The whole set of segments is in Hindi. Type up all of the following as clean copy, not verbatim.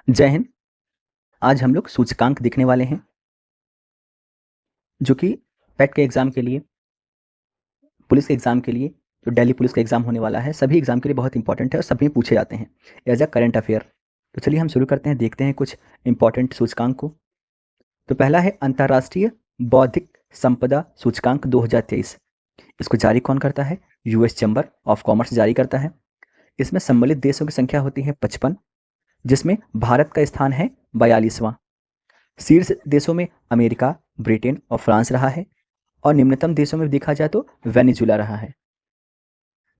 जय हिंद। आज हम लोग सूचकांक देखने वाले हैं जो कि पेट के एग्ज़ाम के लिए, पुलिस के एग्ज़ाम के लिए, जो दिल्ली पुलिस का एग्ज़ाम होने वाला है, सभी एग्ज़ाम के लिए बहुत इंपॉर्टेंट है और सभी में पूछे जाते हैं एज अ करंट अफेयर। तो चलिए हम शुरू करते हैं, देखते हैं कुछ इंपॉर्टेंट सूचकांक को। तो पहला है अंतर्राष्ट्रीय बौद्धिक संपदा सूचकांक 2023। इसको जारी कौन करता है? यूएस चैम्बर ऑफ कॉमर्स जारी करता है। इसमें सम्मिलित देशों की संख्या होती है 55, जिसमें भारत का स्थान है 42वां। शीर्ष देशों में अमेरिका, ब्रिटेन और फ्रांस रहा है और निम्नतम देशों में देखा जाए तो वेनेजुला रहा है।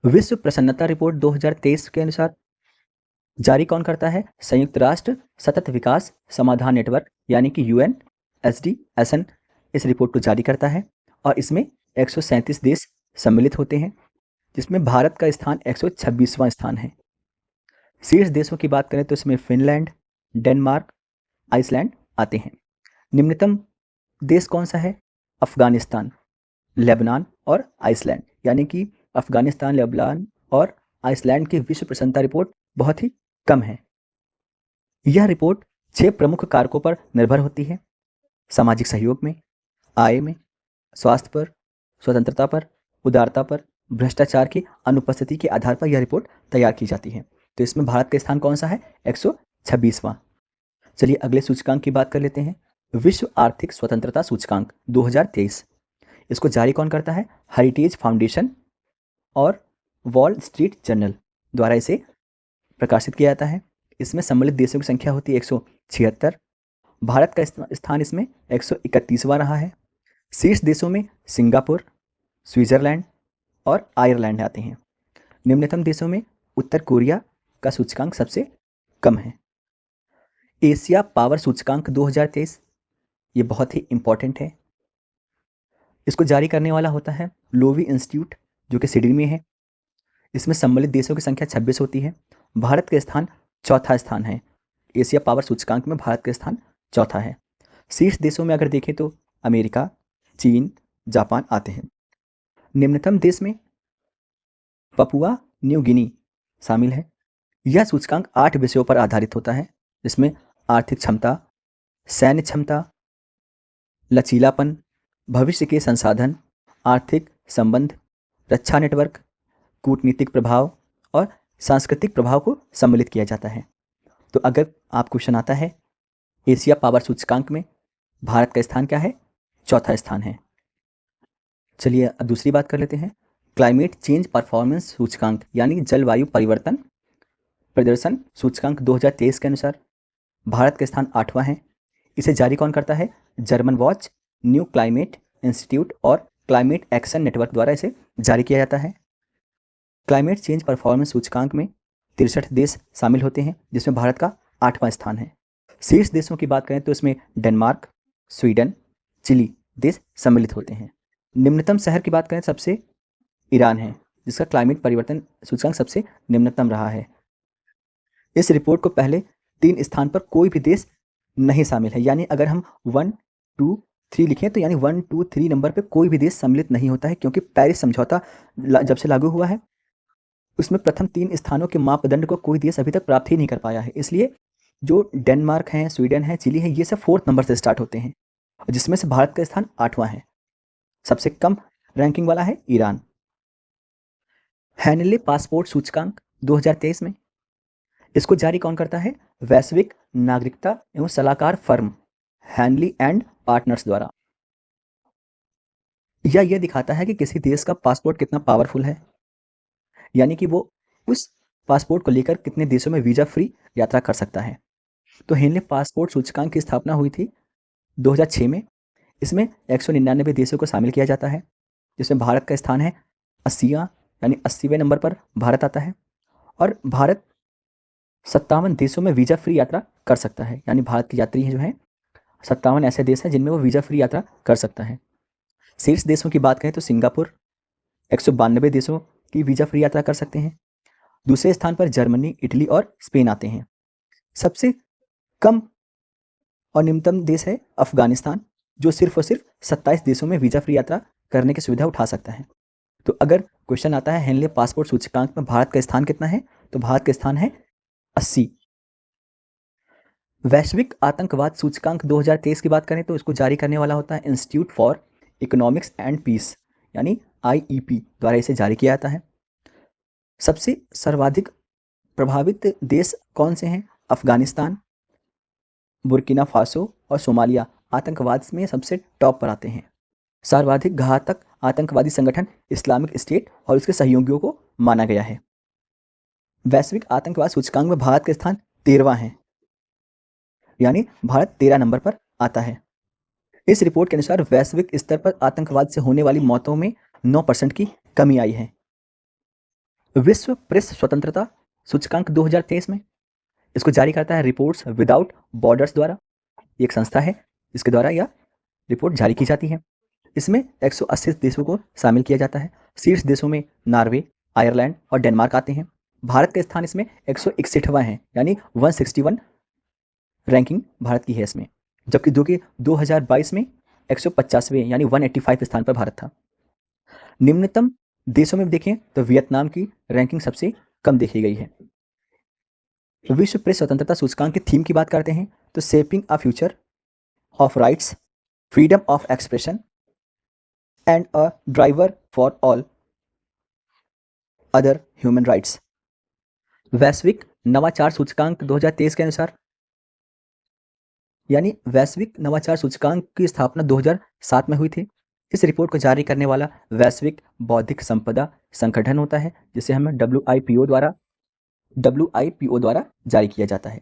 विश्व प्रसन्नता रिपोर्ट 2023 के अनुसार जारी कौन करता है? संयुक्त राष्ट्र सतत विकास समाधान नेटवर्क यानी कि UNSDSN इस रिपोर्ट को जारी करता है और इसमें 137 देश सम्मिलित होते हैं, जिसमें भारत का स्थान 126वां स्थान है। शीर्ष देशों की बात करें तो इसमें फिनलैंड, डेनमार्क, आइसलैंड आते हैं। निम्नतम देश कौन सा है? अफगानिस्तान, लेबनान और आइसलैंड, यानी कि अफगानिस्तान, लेबनान और आइसलैंड की विश्व प्रसन्नता रिपोर्ट बहुत ही कम है। यह रिपोर्ट 6 प्रमुख कारकों पर निर्भर होती है: सामाजिक सहयोग में, आय में, स्वास्थ्य पर, स्वतंत्रता पर, उदारता पर, भ्रष्टाचार की अनुपस्थिति के आधार पर यह रिपोर्ट तैयार की जाती है। तो इसमें भारत का स्थान कौन सा है? 126वां। चलिए अगले सूचकांक की बात कर लेते हैं। विश्व आर्थिक स्वतंत्रता सूचकांक 2023। इसको जारी कौन करता है? हेरिटेज फाउंडेशन और वॉल स्ट्रीट जर्नल द्वारा इसे प्रकाशित किया जाता है। इसमें सम्मिलित देशों की संख्या होती है 176। भारत का स्थान इसमें 131वां रहा है। शीर्ष देशों में सिंगापुर, स्विट्जरलैंड और आयरलैंड आते हैं। निम्नतम देशों में उत्तर कोरिया का सूचकांक सबसे कम है। एशिया पावर सूचकांक 2023, ये बहुत ही इंपॉर्टेंट है। इसको जारी करने वाला होता है लोवी इंस्टीट्यूट, जो कि सिडनी में है। इसमें सम्मिलित देशों की संख्या 26 होती है। भारत का स्थान चौथा स्थान है। एशिया पावर सूचकांक में भारत का स्थान चौथा है। शीर्ष देशों में अगर देखें तो अमेरिका, चीन, जापान आते हैं। निम्नतम देश में पपुआ न्यू गिनी शामिल है। यह सूचकांक 8 विषयों पर आधारित होता है, जिसमें आर्थिक क्षमता, सैन्य क्षमता, लचीलापन, भविष्य के संसाधन, आर्थिक संबंध, रक्षा नेटवर्क, कूटनीतिक प्रभाव और सांस्कृतिक प्रभाव को सम्मिलित किया जाता है। तो अगर आप क्वेश्चन आता है एशिया पावर सूचकांक में भारत का स्थान क्या है? चौथा स्थान है। चलिए अब दूसरी बात कर लेते हैं। क्लाइमेट चेंज परफॉर्मेंस सूचकांक यानी जलवायु परिवर्तन प्रदर्शन सूचकांक 2023 के अनुसार भारत का स्थान 8वां है। इसे जारी कौन करता है? German watch, new climate institute और क्लाइमेट एक्शन नेटवर्क द्वारा इसे जारी किया जाता है। क्लाइमेट चेंज परफॉर्मेंस सूचकांक में 63 देश शामिल होते हैं, जिसमें भारत का 8वां स्थान है। शीर्ष देशों की बात करें तो इसमें डेनमार्क, स्वीडन, चिली देश सम्मिलित होते हैं। निम्नतम शहर की बात करें सबसे ईरान है, जिसका क्लाइमेट परिवर्तन सूचकांक सबसे निम्नतम रहा है। इस रिपोर्ट को पहले 3 स्थान पर कोई भी देश नहीं शामिल है, यानी अगर हम 1, 2, 3 लिखें तो यानी 1, 2, 3 नंबर पे कोई भी देश सम्मिलित नहीं होता है, क्योंकि पेरिस समझौता जब से लागू हुआ है उसमें प्रथम 3 स्थानों के मापदंड को कोई देश अभी तक प्राप्त ही नहीं कर पाया है। इसलिए जो डेनमार्क है, स्वीडन है, चिली है, ये सब 4th नंबर से स्टार्ट होते हैं, जिसमें से भारत का स्थान 8वां है। सबसे कम रैंकिंग वाला है ईरान। हैनले पासपोर्ट सूचकांक 2023 में इसको जारी कौन करता है? वैश्विक नागरिकता एवं सलाहकार फर्म हैनली एंड पार्टनर्स द्वारा। यह दिखाता है कि किसी देश का पासपोर्ट कितना पावरफुल है, यानी कि वो उस पासपोर्ट को लेकर कितने देशों में वीजा फ्री यात्रा कर सकता है। तो हेनले पासपोर्ट सूचकांक की स्थापना हुई थी 2006 में। इसमें 199 देशों को शामिल किया जाता है, जिसमें भारत का स्थान है 80वां, यानी 80वें नंबर पर भारत आता है। और भारत 57 देशों में वीजा फ्री यात्रा कर सकता है, यानी भारत के यात्री जो हैं 57 ऐसे देश हैं जिनमें वो वीजा फ्री यात्रा कर सकता है। शीर्ष देशों की बात करें तो सिंगापुर 192 देशों की वीजा फ्री यात्रा कर सकते हैं। दूसरे स्थान पर जर्मनी, इटली और स्पेन आते हैं। सबसे कम और निम्नतम देश है अफगानिस्तान, जो सिर्फ और सिर्फ 27 देशों में वीजा फ्री यात्रा करने की सुविधा उठा सकता है। तो अगर क्वेश्चन आता है हेनले पासपोर्ट सूचकांक में भारत का स्थान कितना है, तो भारत का स्थान है 80। वैश्विक आतंकवाद सूचकांक 2023 की बात करें तो इसको जारी करने वाला होता है Institute for Economics and Peace, यानी IEP द्वारा इसे जारी किया जाता है। सबसे सर्वाधिक प्रभावित देश कौन से हैं? अफगानिस्तान, बुर्किना फासो और सोमालिया आतंकवाद में सबसे टॉप पर आते हैं। सर्वाधिक घातक आतंकवादी संगठन इस्लामिक स्टेट और उसके सहयोगियों को माना गया है। वैश्विक आतंकवाद सूचकांक में भारत का स्थान 13वां है, यानी भारत 13 नंबर पर आता है। इस रिपोर्ट के अनुसार वैश्विक स्तर पर आतंकवाद से होने वाली मौतों में 9% की कमी आई है। विश्व प्रेस स्वतंत्रता सूचकांक 2023 में इसको जारी करता है रिपोर्ट्स विदाउट बॉर्डर्स द्वारा। एक संस्था है इसके द्वारा यह रिपोर्ट जारी की जाती है। इसमें 180 देशों को शामिल किया जाता है। शीर्ष देशों में नॉर्वे, आयरलैंड और डेनमार्क आते हैं। भारत का स्थान इसमें 161वां है, यानी 161 रैंकिंग भारत की है इसमें, जबकि 2022 में 150वें यानी 185 स्थान पर भारत था। निम्नतम देशों में देखें तो वियतनाम की रैंकिंग सबसे कम देखी गई है। विश्व प्रेस स्वतंत्रता सूचकांक की थीम की बात करते हैं तो shaping a future of rights, freedom of expression and a driver for all other human rights. वैश्विक नवाचार सूचकांक 2023 के अनुसार, यानी वैश्विक नवाचार सूचकांक की स्थापना 2007 में हुई थी। इस रिपोर्ट को जारी करने वाला वैश्विक बौद्धिक संपदा संगठन होता है, जिसे हमें WIPO द्वारा जारी किया जाता है।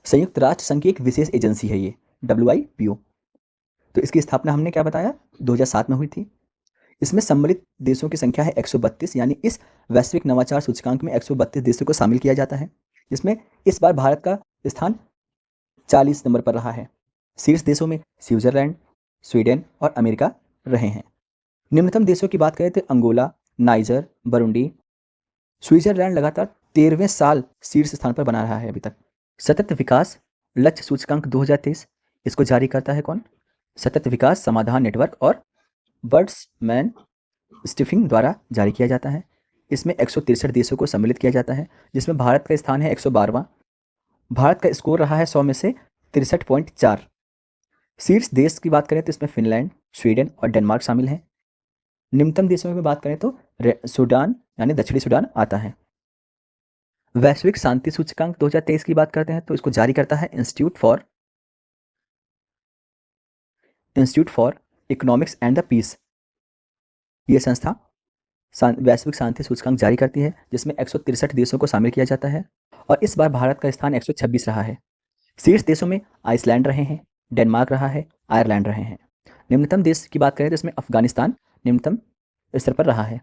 संयुक्त राष्ट्र संघ की एक विशेष एजेंसी है ये WIPO। तो इसकी स्थापना हमने क्या बताया 2007 में हुई थी। इसमें सम्मिलित देशों की संख्या है 132, यानी इस वैश्विक नवाचार सूचकांक में 132 देशों को शामिल किया जाता है, जिसमें इस बार भारत का स्थान 40 नंबर पर रहा है। शीर्ष देशों में स्विट्जरलैंड, स्वीडन और अमेरिका रहे हैं। निम्नतम देशों की बात करें तो अंगोला, नाइजर, बुरुंडी। स्विट्जरलैंड लगातार 13वें साल शीर्ष स्थान पर बना रहा है अभी तक। सतत विकास लक्ष्य सूचकांक 2023 इसको जारी करता है कौन? सतत विकास समाधान नेटवर्क और बर्ड्समैन स्टिफिंग द्वारा जारी किया जाता है। इसमें 163 देशों को सम्मिलित किया जाता है, जिसमें भारत का स्थान है 112वां। भारत का स्कोर रहा है 100 में से 63.4। शीर्ष देश की बात करें तो इसमें फिनलैंड, स्वीडन और डेनमार्क शामिल हैं। निम्नतम देशों में बात करें तो सूडान यानी दक्षिणी सूडान आता है। वैश्विक शांति सूचकांक 2023 की बात करते हैं तो इसको जारी करता है Institute for Economics and the Peace. ये संस्था वैश्विक शांति सूचकांक जारी करती है, जिसमें 163 देशों को शामिल किया जाता है और इस बार भारत का स्थान 126 रहा है। शीर्ष देशों में आइसलैंड रहे हैं, डेनमार्क रहा है, आयरलैंड रहे हैं। निम्नतम देश की बात करें तो इसमें अफगानिस्तान निम्नतम स्तर पर रहा है।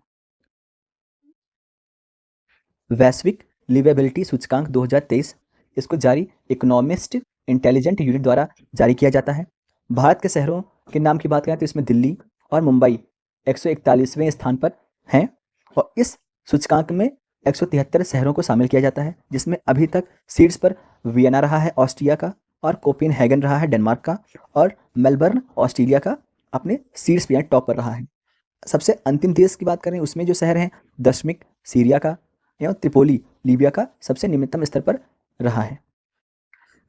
वैश्विक लिवेबिलिटी सूचकांक 2023 इसको जारी इकोनॉमिस्ट इंटेलिजेंट यूनिट द्वारा जारी किया जाता है। भारत के शहरों के नाम की बात करें तो इसमें दिल्ली और मुंबई 141वें स्थान पर हैं और इस सूचकांक में 173 शहरों को शामिल किया जाता है, जिसमें अभी तक शीर्ष पर वियना रहा है ऑस्ट्रिया का, और कोपेनहेगन रहा है डेनमार्क का, और मेलबर्न ऑस्ट्रेलिया का अपने शीर्ष पे टॉप पर रहा है। सबसे अंतिम देश की बात करें उसमें जो शहर हैं दशमिक सीरिया का एवं त्रिपोली लीबिया का सबसे निम्नतम स्तर पर रहा है।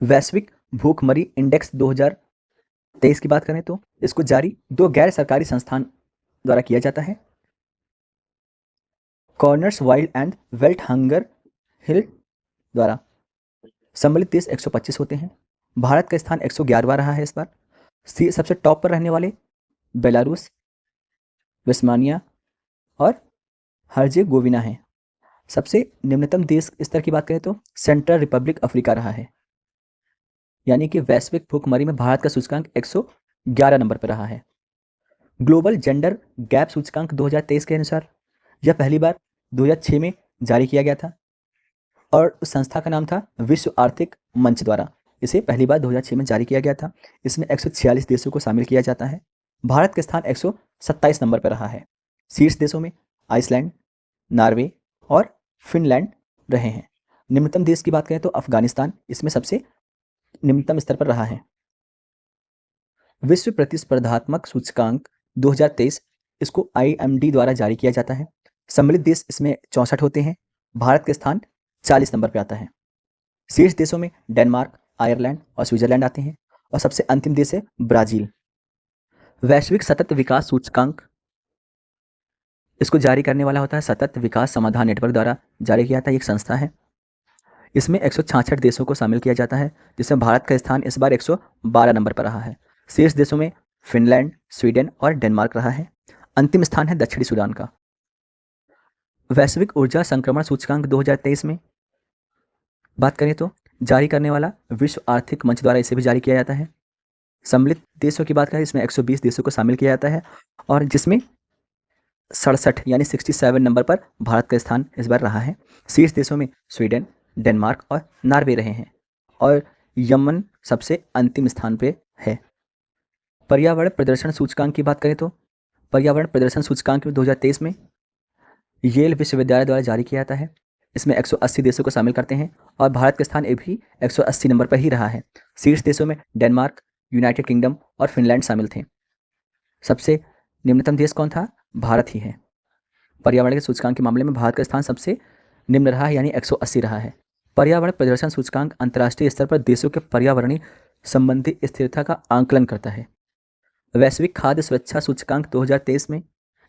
वैश्विक भूखमरी इंडेक्स 2023 की बात करें तो इसको जारी दो गैर सरकारी संस्थान द्वारा किया जाता है। कॉर्नर्स Worldwide and Welthungerhilfe द्वारा। सम्मिलित देश 125 होते हैं। भारत का स्थान 111वां रहा है इस बार। सबसे टॉप पर रहने वाले बेलारूस, वेस्टमानिया और हर्जेगोविना हैं। सबसे निम्नतम देश स्तर की बात करें तो सेंट्रल रिपब्लिक अफ्रीका रहा है, यानी कि वैश्विक भूखमरी में भारत का सूचकांक 111 नंबर पर रहा है। ग्लोबल जेंडर गैप सूचकांक 2023 के अनुसार यह पहली बार 2006 में जारी किया गया था और उस संस्था का नाम था विश्व आर्थिक मंच द्वारा। इसे पहली बार 2006 में जारी किया गया था। इसमें 146 देशों को शामिल किया जाता है। भारत का स्थान 127 नंबर पर रहा है। शीर्ष देशों में आइसलैंड, नॉर्वे और फिनलैंड रहे हैं। निम्नतम देश की बात करें तो अफगानिस्तान इसमें सबसे निम्नतम स्तर पर रहा है। विश्व प्रतिस्पर्धात्मक सूचकांक 2023 इसको IMD द्वारा जारी किया जाता है। सम्मिलित देश इसमें 64 होते हैं। भारत का स्थान 40 नंबर पर आता है। शीर्ष देशों में डेनमार्क, आयरलैंड और स्विट्जरलैंड आते हैं। और सबसे अंतिम देश है ब्राज़ील। वैश्विक सतत विकास सूचकांक, इसको जारी करने वाला होता है सतत विकास समाधान नेटवर्क द्वारा जारी किया जाता है, एक संस्था है। इसमें 166 देशों को शामिल किया जाता है, जिसमें भारत का स्थान इस बार 112 नंबर पर रहा है। शीर्ष देशों में फिनलैंड, स्वीडन और डेनमार्क रहा है। अंतिम स्थान है दक्षिणी सूडान का। वैश्विक ऊर्जा संक्रमण सूचकांक 2023 में बात करें तो जारी करने वाला विश्व आर्थिक मंच द्वारा इसे भी जारी किया जाता है। सम्मिलित देशों की बात करें, इसमें 120 देशों को शामिल किया जाता है और जिसमें 67 यानी 67 नंबर पर भारत का स्थान इस बार रहा है। शीर्ष देशों में स्वीडन, डेनमार्क और नॉर्वे रहे हैं और यमन सबसे अंतिम स्थान पे है। पर्यावरण प्रदर्शन सूचकांक की बात करें तो पर्यावरण प्रदर्शन सूचकांक 2023 में येल विश्वविद्यालय द्वारा जारी किया जाता है। इसमें 180 देशों को शामिल करते हैं और भारत का स्थान भी 180 नंबर पर ही रहा है। शीर्ष देशों में डेनमार्क, यूनाइटेड किंगडम और फिनलैंड शामिल थे। सबसे निम्नतम देश कौन था? भारत ही है। पर्यावरण के सूचकांक के मामले में भारत का स्थान सबसे निम्न रहा है, यानी 180 रहा है। पर्यावरण प्रदर्शन सूचकांक अंतर्राष्ट्रीय स्तर पर देशों के पर्यावरणीय संबंधी स्थिरता का आंकलन करता है। वैश्विक खाद्य सुरक्षा सूचकांक 2023 में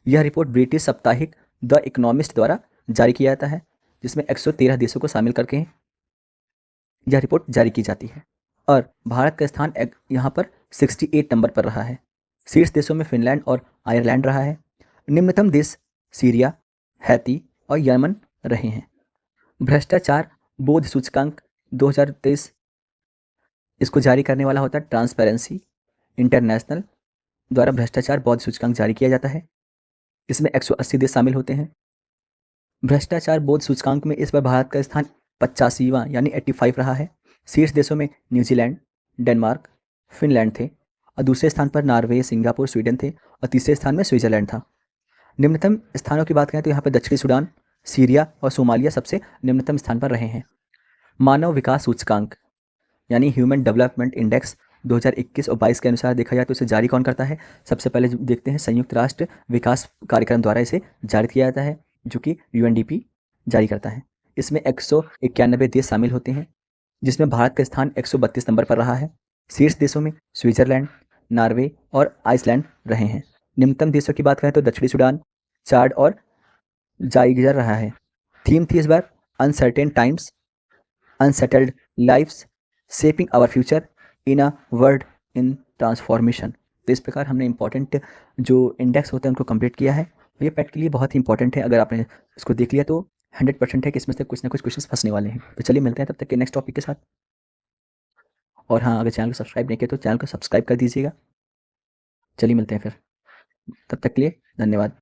यह रिपोर्ट ब्रिटिश साप्ताहिक द इकोनॉमिस्ट द्वारा जारी किया जाता है, जिसमें 113 देशों को शामिल करके यह रिपोर्ट जारी की जाती है और भारत का स्थान यहाँ पर 68 नंबर पर रहा है। शीर्ष देशों में फिनलैंड और आयरलैंड रहा है। निम्नतम देश सीरिया, हैती और यमन रहे हैं। भ्रष्टाचार बोध सूचकांक 2023 इसको जारी करने वाला होता है ट्रांसपेरेंसी इंटरनेशनल द्वारा भ्रष्टाचार बोध सूचकांक जारी किया जाता है। इसमें 180 देश शामिल होते हैं। भ्रष्टाचार बोध सूचकांक में इस बार भारत का स्थान 85वां यानी 85 रहा है। शीर्ष देशों में न्यूजीलैंड, डेनमार्क, फिनलैंड थे और दूसरे स्थान पर नॉर्वे, सिंगापुर, स्वीडन थे और तीसरे स्थान में स्विट्जरलैंड था। निम्नतम स्थानों की बात करें तो यहाँ पर दक्षिणी सूडान, सीरिया और सोमालिया सबसे निम्नतम स्थान पर रहे हैं। मानव विकास सूचकांक यानी ह्यूमन डेवलपमेंट इंडेक्स 2021 और 22 के अनुसार देखा जाए तो इसे जारी कौन करता है? सबसे पहले देखते हैं संयुक्त राष्ट्र विकास कार्यक्रम द्वारा इसे जारी किया जाता है, जो कि UNDP जारी करता है। इसमें 191 देश शामिल होते हैं, जिसमें भारत का स्थान 132 नंबर पर रहा है। शीर्ष देशों में स्विट्जरलैंड, नॉर्वे और आइसलैंड रहे हैं। निम्नतम देशों की बात करें तो दक्षिणी सूडान, चाड और जाइगर रहा है। थीम थी इस बार uncertain times, unsettled lives, shaping our future in a world in transformation. तो इस प्रकार हमने इंपॉर्टेंट जो इंडेक्स होते हैं उनको कंप्लीट किया है। ये पैट के लिए बहुत ही इंपॉर्टेंट है। अगर आपने इसको देख लिया तो 100% है कि इसमें से कुछ ना कुछ क्वेश्चन फंसने वाले हैं। तो चलिए मिलते हैं तब तक के नेक्स्ट टॉपिक के साथ। और हाँ, अगर चैनल को सब्सक्राइब नहीं किया तो चैनल को सब्सक्राइब कर दीजिएगा। चलिए मिलते हैं फिर, तब तक के लिए धन्यवाद।